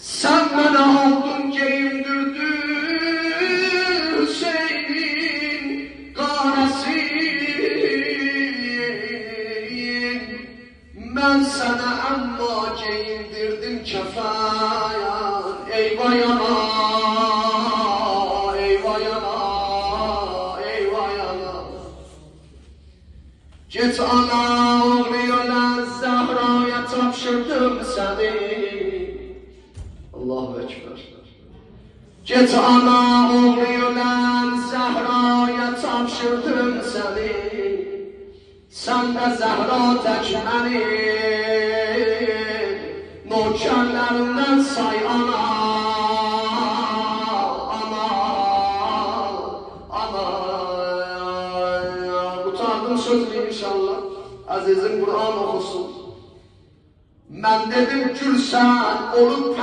Sen bana oldun giyindirdin Hüseyin'in garesin. Ben sana amma giyindirdim kefayan. Eyvah yana, eyvah yana, eyvah yana. Git ana oğluyla Zehra'ya tapşırdım seni. Allahu Ekber. Git ana oğluyla Zehra'ya tapşırdım seni. Sen de Zehra tek beni nökerlerinden say ana. Ana, ana. Utandım sözlü inşallah. Azizim Kur'an okusun. Ben dedim Gülsen olup